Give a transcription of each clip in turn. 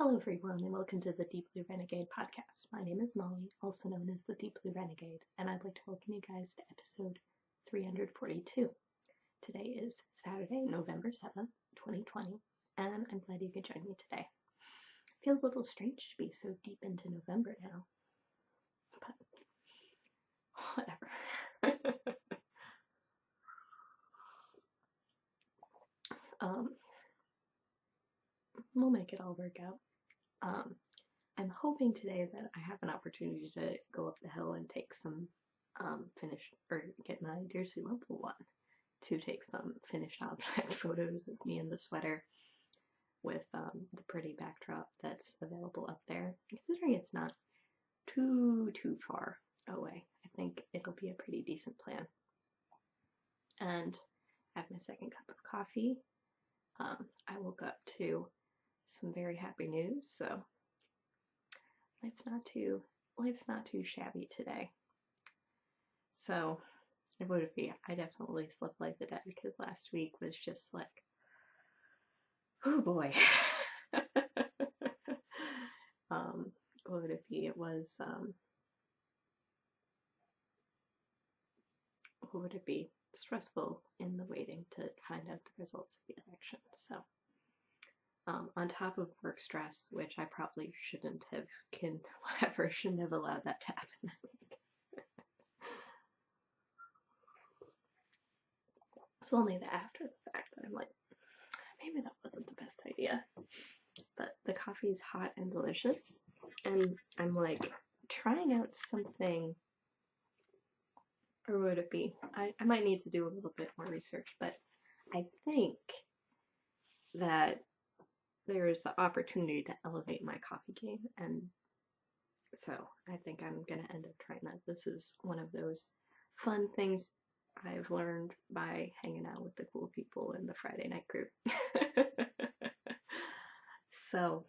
Hello everyone and welcome to the Deep Blue Renegade podcast. My name is Molly, also known as the Deep Blue Renegade, and I'd like to welcome you guys to episode 342. Today is Saturday, November 7th, 2020, and I'm glad you could join me today. It feels a little strange to be so deep into November now, but whatever. We'll make it all work out. I'm hoping today that I have an opportunity to go up the hill and take some get my Dear Sweet Lovable one to take some finished object photos of me in the sweater with the pretty backdrop that's available up there. Considering it's not too far away, I think it'll be a pretty decent plan. And I have my second cup of coffee. I woke up to some very happy news, so life's not too shabby today. So it would be. I definitely slept like the dead because last week was just like, oh boy. What would it be? It was what would it be? Stressful in the waiting to find out the results of the election. So on top of work stress, which I probably shouldn't have, shouldn't have allowed that to happen that week. It's only after the fact that I'm like, maybe that wasn't the best idea. But the coffee is hot and delicious, and I'm like trying out something, or would it be? I might need to do a little bit more research, but I think that there is the opportunity to elevate my coffee game, and so I think I'm gonna end up trying that. This is one of those fun things I've learned by hanging out with the cool people in the Friday night group. So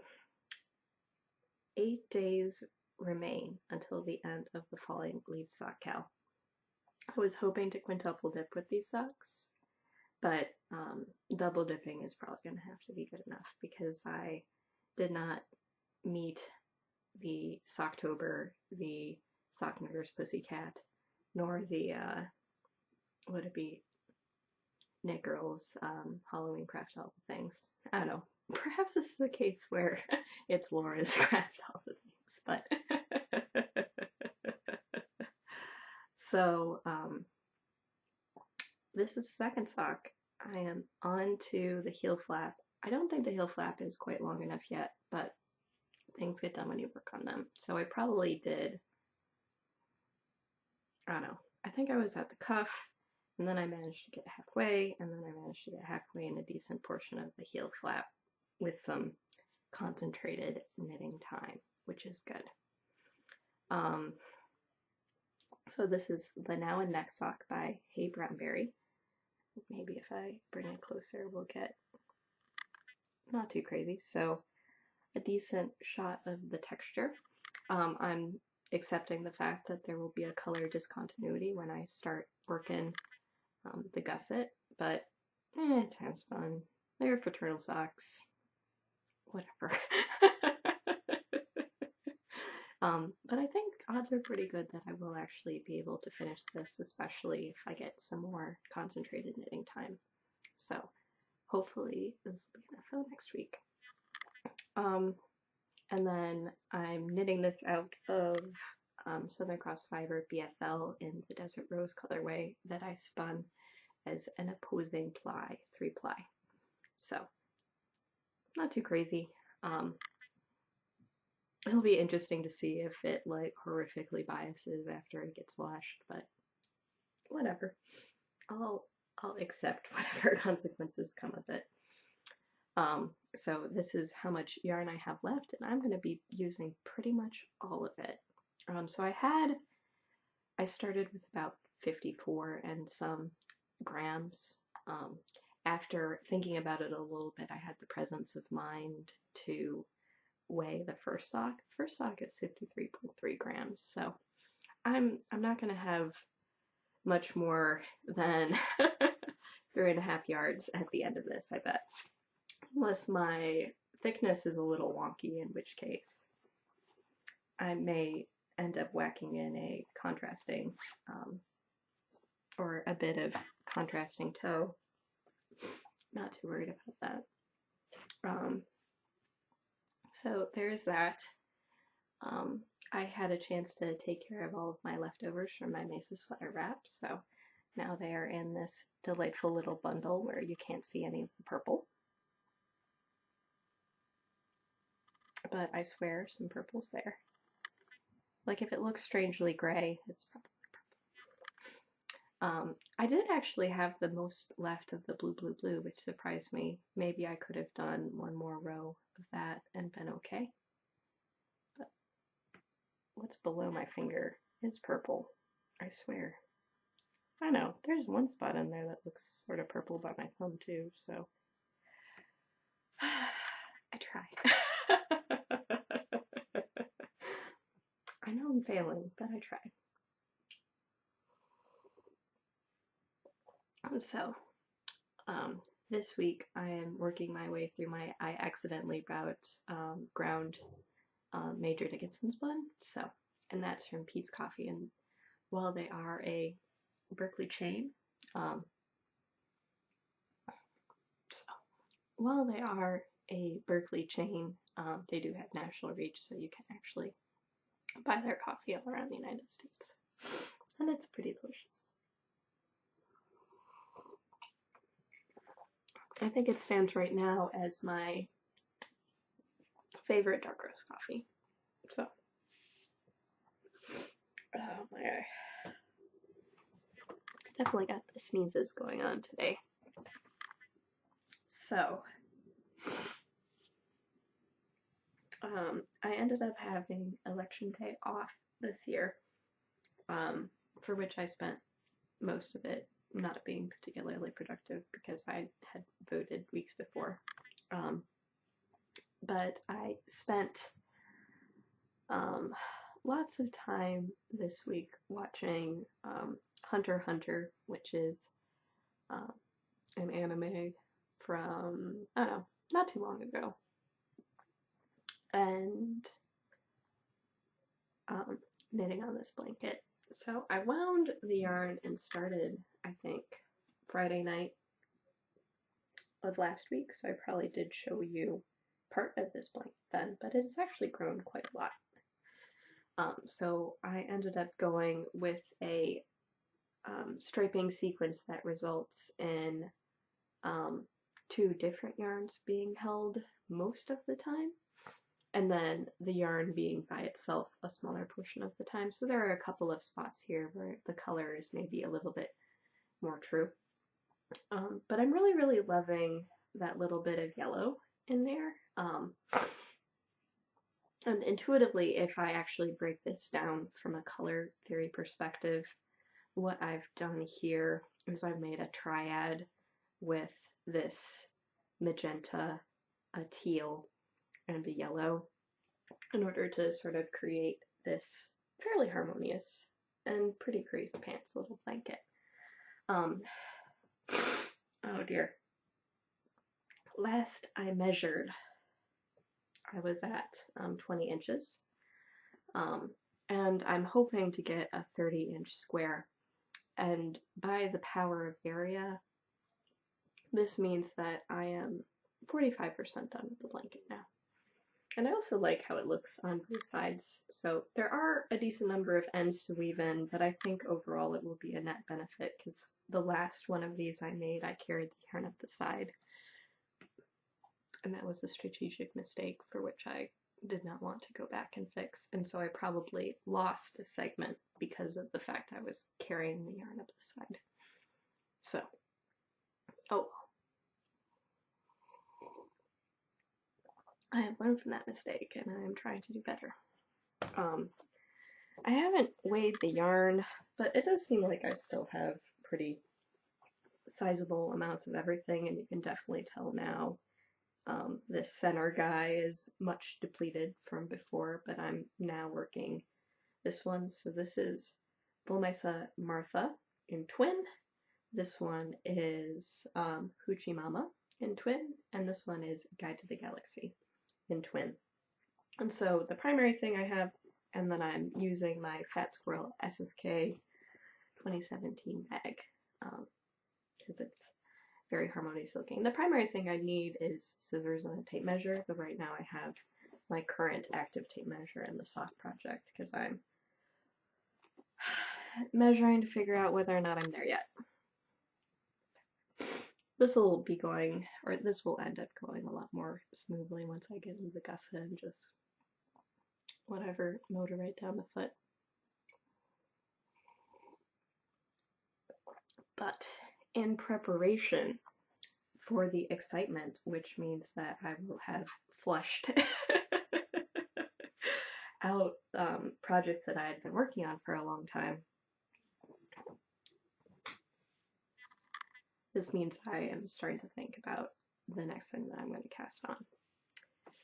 8 days remain until the end of the falling leaves sock cal. I was hoping to quintuple dip with these socks, but double dipping is probably going to have to be good enough because I did not meet the Socktober, the Sock Nerds Pussycat, nor the, would it be, Knit Girls Halloween craft all the things. I don't know. Perhaps this is the case where it's Laura's craft all the things, but so this is the second sock. I am on to the heel flap. I don't think the heel flap is quite long enough yet, but things get done when you work on them. So I probably did, I don't know, I think I was at the cuff, and then I managed to get halfway, and then I managed to get halfway in a decent portion of the heel flap with some concentrated knitting time, which is good. So this is the Now and Next sock by Hey Brownberry. Maybe if I bring it closer, we'll get not too crazy. So a decent shot of the texture. I'm accepting the fact that there will be a color discontinuity when I start working the gusset, but it sounds fun. They're fraternal socks. Whatever. But I think odds are pretty good that I will actually be able to finish this, especially if I get some more concentrated knitting time. So hopefully this will be enough for next week. And then I'm knitting this out of Southern Cross Fiber BFL in the Desert Rose colorway that I spun as an opposing ply, 3-ply. So not too crazy. It'll be interesting to see if it like horrifically biases after it gets washed, but whatever. I'll accept whatever consequences come of it. So this is how much yarn I have left, and I'm going to be using pretty much all of it. So I started with about 54 and some grams. After thinking about it a little bit, I had the presence of mind to weigh the first sock. The first sock is 53.3 grams, so I'm not going to have much more than 3.5 yards at the end of this, I bet. Unless my thickness is a little wonky, in which case I may end up whacking in a contrasting or a bit of contrasting toe. Not too worried about that. So there's that. I had a chance to take care of all of my leftovers from my Mesa sweater wraps, so now they are in this delightful little bundle where you can't see any of the purple. But I swear some purple's there. Like if it looks strangely gray, it's probably purple. I did actually have the most left of the blue, blue, blue, which surprised me. Maybe I could have done one more row of that and been okay. But what's below my finger is purple, I swear. I know, there's one spot in there that looks sort of purple by my thumb too, so I try. I know I'm failing, but I try. So, this week I am working my way through my I accidentally ground Major Dickinson's blend, and that's from Pete's Coffee, and while they are a Berkeley chain, they do have national reach, so you can actually buy their coffee all around the United States, and it's pretty delicious. I think it stands right now as my favorite dark roast coffee. So, oh my god, definitely got the sneezes going on today. So, I ended up having election day off this year, for which I spent most of it not being particularly productive because I had voted weeks before. But I spent lots of time this week watching Hunter x Hunter, which is an anime from, I don't know, not too long ago. And knitting on this blanket. So I wound the yarn and started, I think, Friday night of last week, so I probably did show you part of this blanket then, but it's actually grown quite a lot. So I ended up going with a striping sequence that results in 2 different yarns being held most of the time, and then the yarn being by itself a smaller portion of the time. So there are a couple of spots here where the color is maybe a little bit more true. But I'm really, really loving that little bit of yellow in there. And intuitively, if I actually break this down from a color theory perspective, what I've done here is I've made a triad with this magenta, a teal, and a yellow in order to sort of create this fairly harmonious and pretty crazy pants little blanket. Oh dear. Last I measured, I was at 20 inches, and I'm hoping to get a 30-inch square, and by the power of area, this means that I am 45% done with the blanket now. And I also like how it looks on both sides, so there are a decent number of ends to weave in, but I think overall it will be a net benefit, because the last one of these I made, I carried the yarn up the side, and that was a strategic mistake for which I did not want to go back and fix, and so I probably lost a segment because of the fact I was carrying the yarn up the side. So, oh, I have learned from that mistake, and I am trying to do better. I haven't weighed the yarn, but it does seem like I still have pretty sizable amounts of everything, and you can definitely tell now this center guy is much depleted from before, but I'm now working this one. So this is Bull-Mesa Martha in twin. This one is Hoochie Mama in twin, and this one is Guide to the Galaxy. in twin. And so the primary thing I have, and then I'm using my Fat Squirrel SSK 2017 bag, because it's very harmonious looking. The primary thing I need is scissors and a tape measure, though right now I have my current active tape measure in the sock project, because I'm measuring to figure out whether or not I'm there yet. This will be going, or this will end up going a lot more smoothly once I get into the gusset and just whatever, motor right down the foot. But in preparation for the excitement, which means that I will have flushed out projects that I had been working on for a long time, this means I am starting to think about the next thing that I'm going to cast on.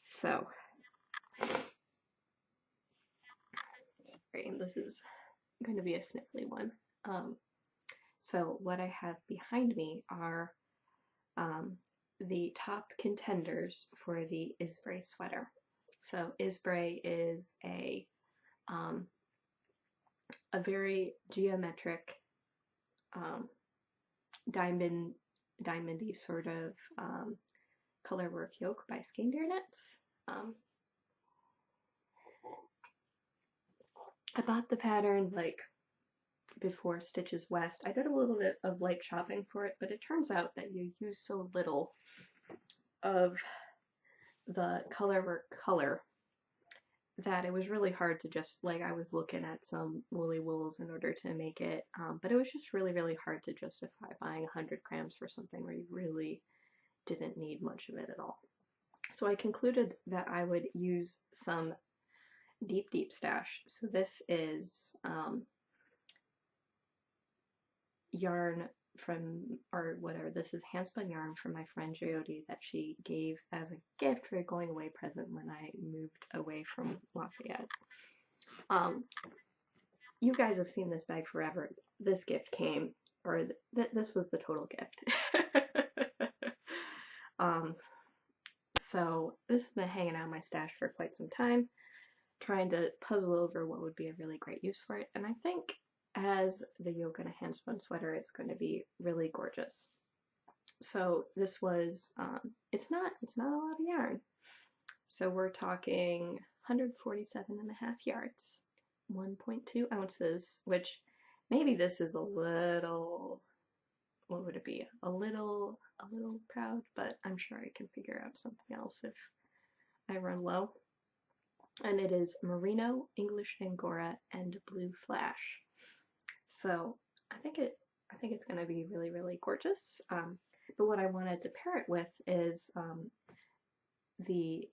So, sorry, this is going to be a sniffly one. So what I have behind me are the top contenders for the Isbray sweater. So Isbray is a very geometric, diamondy sort of color work yoke by Skein-Deer Knits. I bought the pattern like before Stitches West. I did a little bit of light shopping for it, but it turns out that you use so little of the color work color that it was really hard to just, like, I was looking at some woolly wools in order to make it, but it was just really, really hard to justify buying 100 grams for something where you really didn't need much of it at all. So I concluded that I would use some deep stash. So this is yarn from, or whatever, this is handspun yarn from my friend Jyoti that she gave as a gift for a going away present when I moved away from Lafayette. You guys have seen this bag forever. This gift came, or this was the total gift. So this has been hanging out in my stash for quite some time, trying to puzzle over what would be a really great use for it, and I think as the yoke in a handspun sweater, it's going to be really gorgeous. So this was, it's not a lot of yarn. So we're talking 147.5 yards, 1.2 ounces, which maybe this is a little, what would it be? A little proud, but I'm sure I can figure out something else if I run low. And it is Merino, English Angora, and Blue Flash. So I think it's going to be really, really gorgeous. But what I wanted to pair it with is the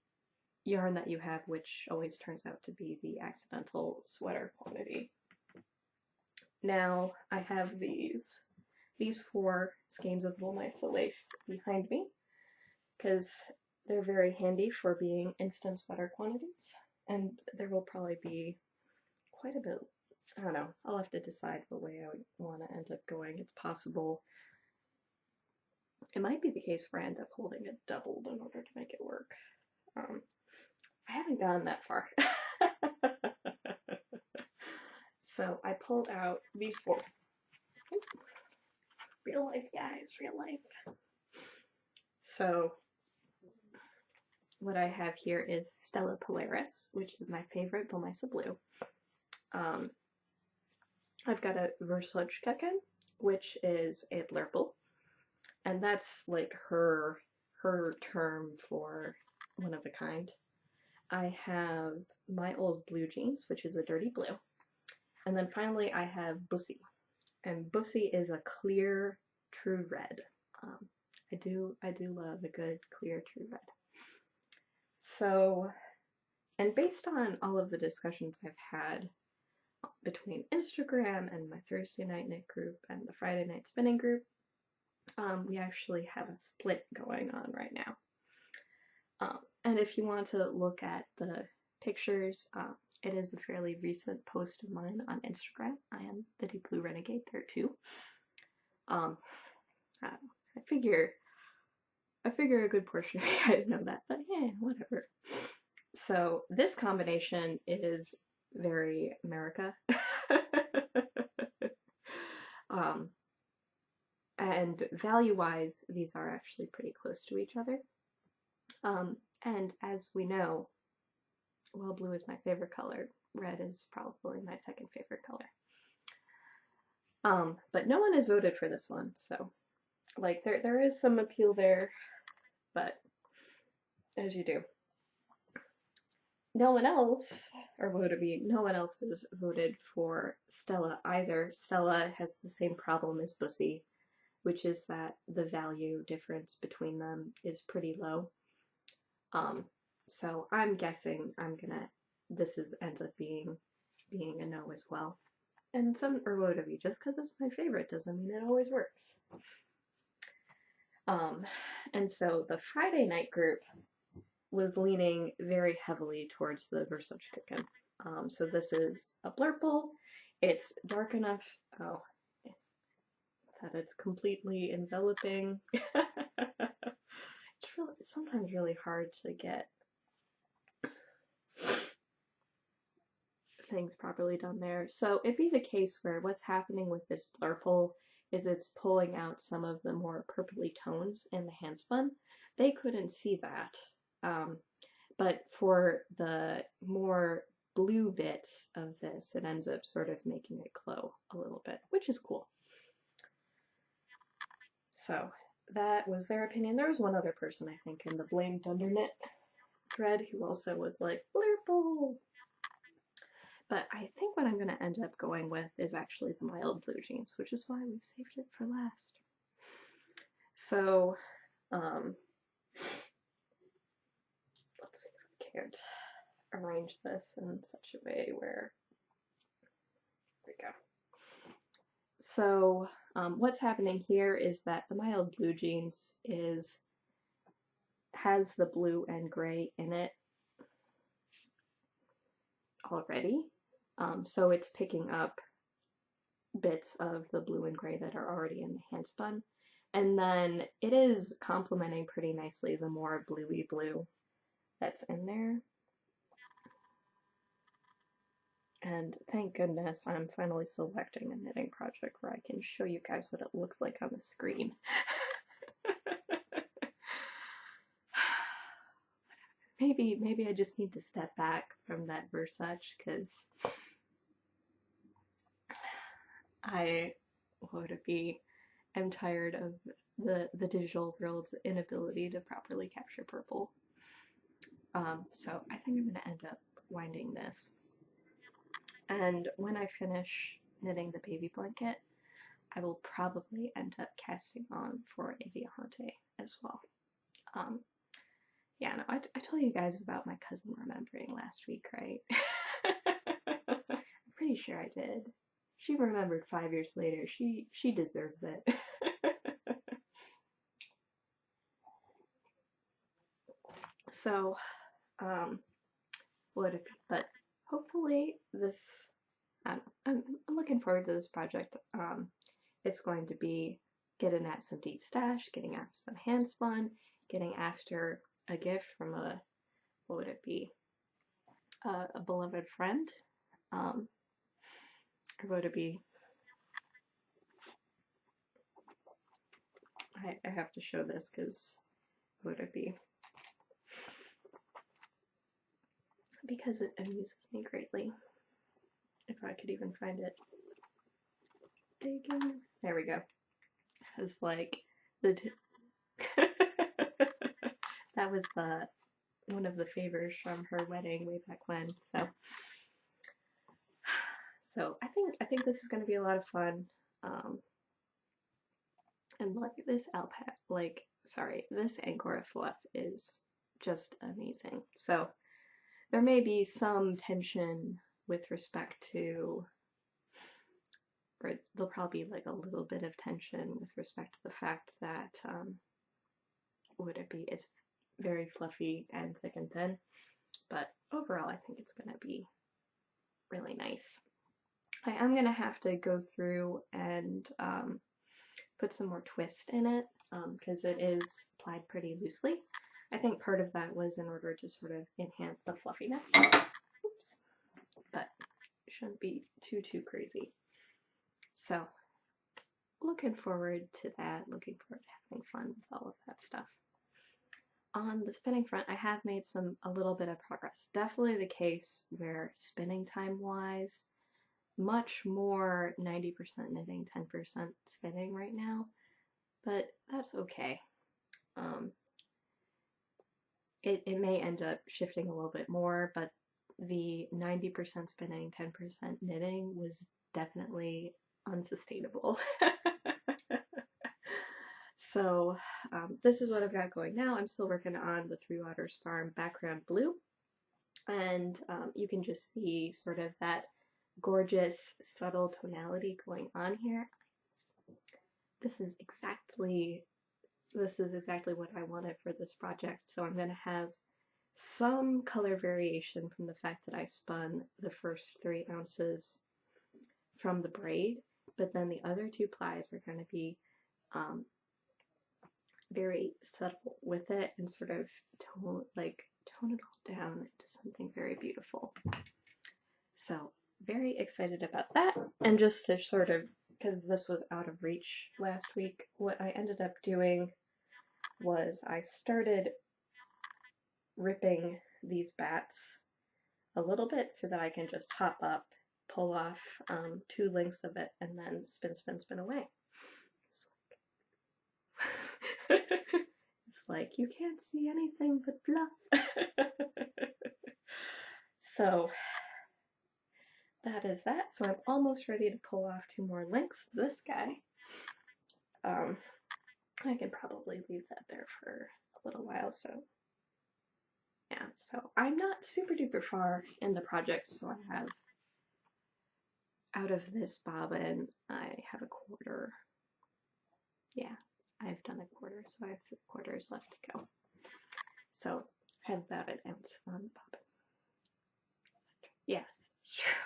yarn that you have, which always turns out to be the accidental sweater quantity. Now I have these 4 skeins of wool mice lace behind me because they're very handy for being instant sweater quantities, and there will probably be quite a bit. I don't know, I'll have to decide what way I would want to end up going. It's possible, it might be the case where I end up holding it doubled in order to make it work. I haven't gone that far. So I pulled out these 4. Real life, guys, real life. So what I have here is Stella Polaris, which is my favorite Bomisa Blue. I've got a Verslutskeken, which is a blurple, and that's like her term for one of a kind. I have My Old Blue Jeans, which is a dirty blue, and then finally I have Bussy, and Bussy is a clear true red. I do love a good clear true red. So, and based on all of the discussions I've had between Instagram and my Thursday night knit group and the Friday night spinning group, we actually have a split going on right now. And if you want to look at the pictures, it is a fairly recent post of mine on Instagram. I am the Deepbluerenegade there too. I figure I figure a good portion of you guys know that, but yeah, whatever. So this combination is very America. um, and value-wise, these are actually pretty close to each other. And as we know, well, blue is my favorite color. Red is probably my second favorite color. But no one has voted for this one, so like there is some appeal there, but as you do. No one else, or would it be, no one else has voted for Stella either. Stella has the same problem as Bussy, which is that the value difference between them is pretty low. So I'm guessing this ends up being a no as well. And some Erwodovi, just because it's my favorite doesn't mean it always works. And so the Friday night group was leaning very heavily towards the Versace chicken. So this is a blurple. It's dark enough that it's completely enveloping. It's sometimes really hard to get things properly done there. So it'd be the case where what's happening with this blurple is it's pulling out some of the more purpley tones in the handspun. They couldn't see that. But for the more blue bits of this, it ends up sort of making it glow a little bit, which is cool. So that was their opinion. There was one other person, I think, in the Blame Dunderknit thread who also was like, blurple! But I think what I'm going to end up going with is actually the mild blue jeans, which is why we saved it for last. So, let's see if I can't arrange this in such a way where, there we go. So, what's happening here is that the mild blue jeans has the blue and gray in it already. So it's picking up bits of the blue and gray that are already in the handspun. And then it is complementing pretty nicely the more bluey blue that's in there. And thank goodness I'm finally selecting a knitting project where I can show you guys what it looks like on the screen. Maybe I just need to step back from that Versace because I'm tired of the digital world's inability to properly capture purple. So I think I'm going to end up winding this. And when I finish knitting the baby blanket, I will probably end up casting on for a Viajante as well. Yeah, no, I told you guys about my cousin remembering last week, right? I'm pretty sure I did. She remembered 5 years later. She deserves it. So, but hopefully this, I'm looking forward to this project. It's going to be getting at some deep stash, getting after some handspun, getting after a gift from a beloved friend. I have to show this because it amuses me greatly. If I could even find it. There we go. It's like that was one of the favors from her wedding way back when. So I think this is going to be a lot of fun. And look at this this Angora fluff is just amazing. So there may be some tension with respect to, or there'll probably be like a little bit of tension with respect to the fact that is very fluffy and thick and thin, but overall I think it's gonna be really nice. I am gonna have to go through and put some more twist in it because it is applied pretty loosely. I think part of that was in order to sort of enhance the fluffiness. Oops. But it shouldn't be too crazy. So looking forward to that, looking forward to having fun with all of that stuff. On the spinning front, I have made a little bit of progress. Definitely the case where spinning time wise, much more 90% knitting, 10% spinning right now, but that's okay. It may end up shifting a little bit more, but the 90% spinning, 10% knitting was definitely unsustainable. So this is what I've got going now. I'm still working on the Three Waters Farm background blue, and you can just see sort of that gorgeous subtle tonality going on here. This is exactly what I wanted for this project, so I'm going to have some color variation from the fact that I spun the first 3 ounces from the braid, but then the other 2 plies are going to be very subtle with it and sort of tone it all down into something very beautiful. So very excited about that. And just to sort of, because this was out of reach last week, what I ended up doing was I started ripping these bats a little bit so that I can just hop up, pull off 2 lengths of it, and then spin away. It's like you can't see anything but fluff. So that is that. So I'm almost ready to pull off 2 more links of this guy. I can probably leave that there for a little while, so yeah. So I'm not super duper far in the project, so I have, out of this bobbin, I have a quarter. Yeah, I've done a quarter, so I have 3 quarters left to go. So I have about an ounce on the bobbin. Yes, true.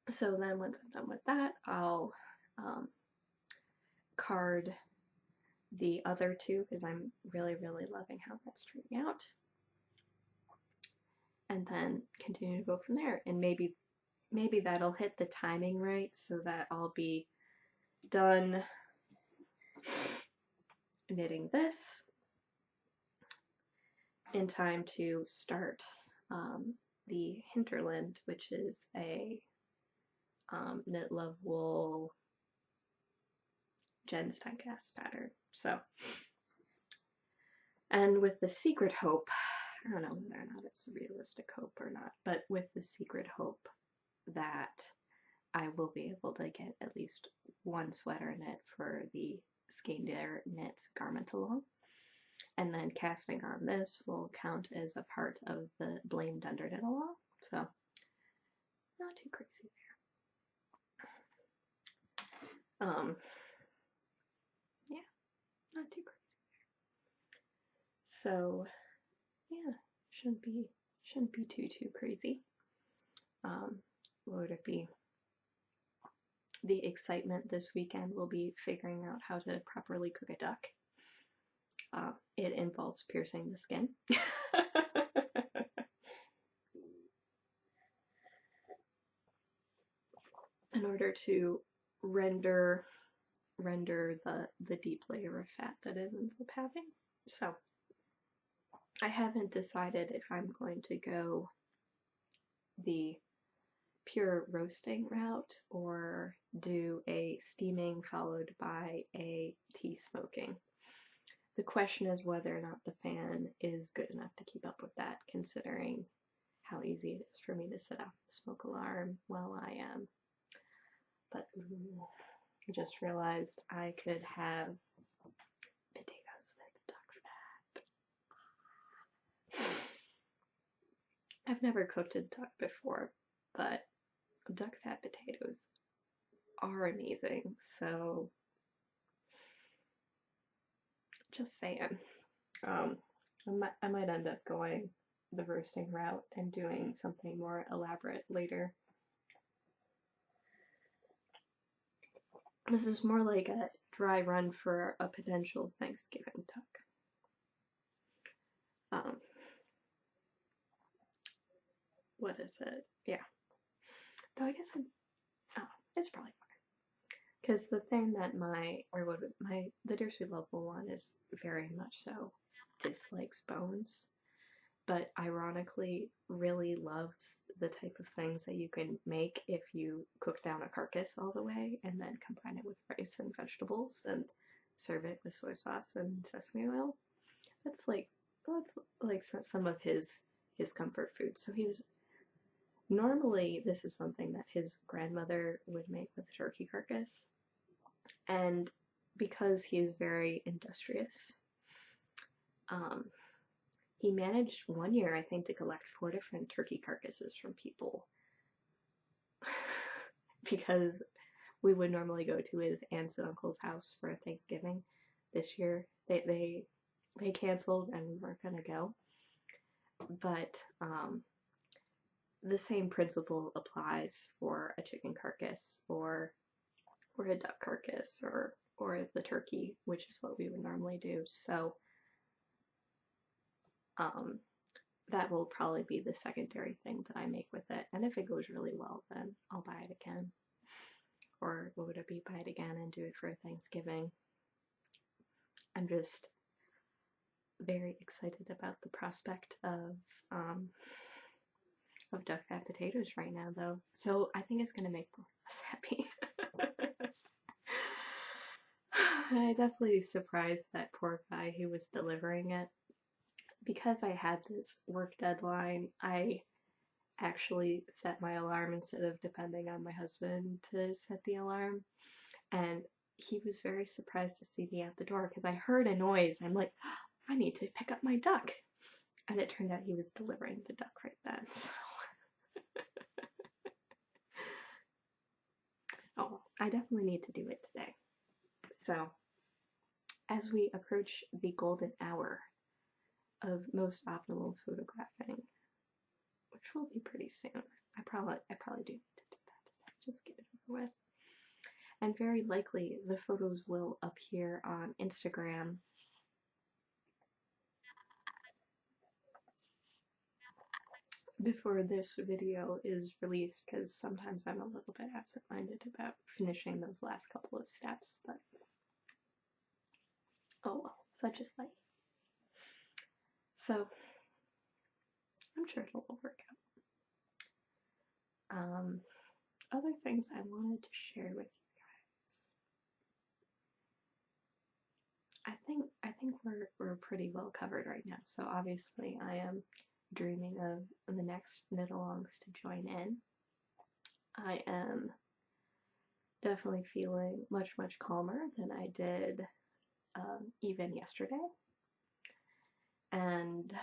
So then once I'm done with that, I'll card the other 2 because I'm really loving how that's turning out. And then continue to go from there. And maybe that'll hit the timing right so that I'll be done knitting this in time to start the Hinterland, which is a knit love wool Jen's diecast pattern. So, and with the secret hope, I don't know whether or not it's a realistic hope or not, but with the secret hope that I will be able to get at least 1 sweater knit for the Skein-Dare Knits garment along. And then casting on this will count as a part of the Blame Dunder Knit along. So, not too crazy there. Yeah, not too crazy there. So, yeah, shouldn't be too crazy. What would it be? The excitement this weekend will be figuring out how to properly cook a duck. It involves piercing the skin. In order to render the deep layer of fat that it ends up having. So I haven't decided if I'm going to go the pure roasting route or do a steaming followed by a tea smoking. The question is whether or not the fan is good enough to keep up with that, considering how easy it is for me to set off the smoke alarm while I am. But I just realized I could have potatoes with duck fat. I've never cooked a duck before, but duck fat potatoes are amazing, so just saying. I might end up going the roasting route and doing something more elaborate later. This is more like a dry run for a potential Thanksgiving duck. What is it? Yeah. Though I guess it's probably fine. Because the thing that the deer sweet level one is very much so dislikes bones, but ironically really loves the type of things that you can make if you cook down a carcass all the way and then combine it with rice and vegetables and serve it with soy sauce and sesame oil. That's like some of his comfort food. So he's normally this is something that his grandmother would make with a turkey carcass, and because he's very industrious, um, he managed one year, I think, to collect 4 different turkey carcasses from people because we would normally go to his aunts and uncle's house for Thanksgiving. This year, they canceled and we weren't gonna go. But the same principle applies for a chicken carcass or a duck carcass or the turkey, which is what we would normally do. So that will probably be the secondary thing that I make with it. And if it goes really well, then I'll buy it again. Or what would it be? Buy it again and do it for Thanksgiving. I'm just very excited about the prospect of duck fat potatoes right now, though. So I think it's gonna make both of us happy. I definitely surprised that poor guy who was delivering it. Because I had this work deadline, I actually set my alarm instead of depending on my husband to set the alarm. And he was very surprised to see me at the door because I heard a noise. I'm like, I need to pick up my duck. And it turned out he was delivering the duck right then. So. Oh, I definitely need to do it today. So, as we approach the golden hour of most optimal photographing, which will be pretty soon, I probably do need to do that today. Just get it over with. And very likely the photos will appear on Instagram before this video is released, because sometimes I'm a little bit absent-minded about finishing those last couple of steps, but oh well, such is life. So I'm sure it'll all work out. Other things I wanted to share with you guys. I think we're pretty well covered right now. So obviously I am dreaming of the next knit-alongs to join in. I am definitely feeling much calmer than I did even yesterday. And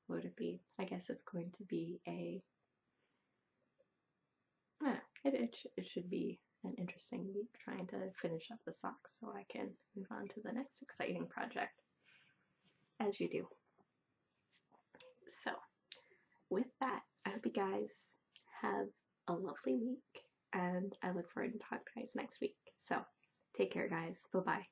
what would it be? I guess it's going to be it should be an interesting week trying to finish up the socks so I can move on to the next exciting project, as you do. So, with that, I hope you guys have a lovely week, and I look forward to talking to you guys next week. So, take care, guys. Bye-bye.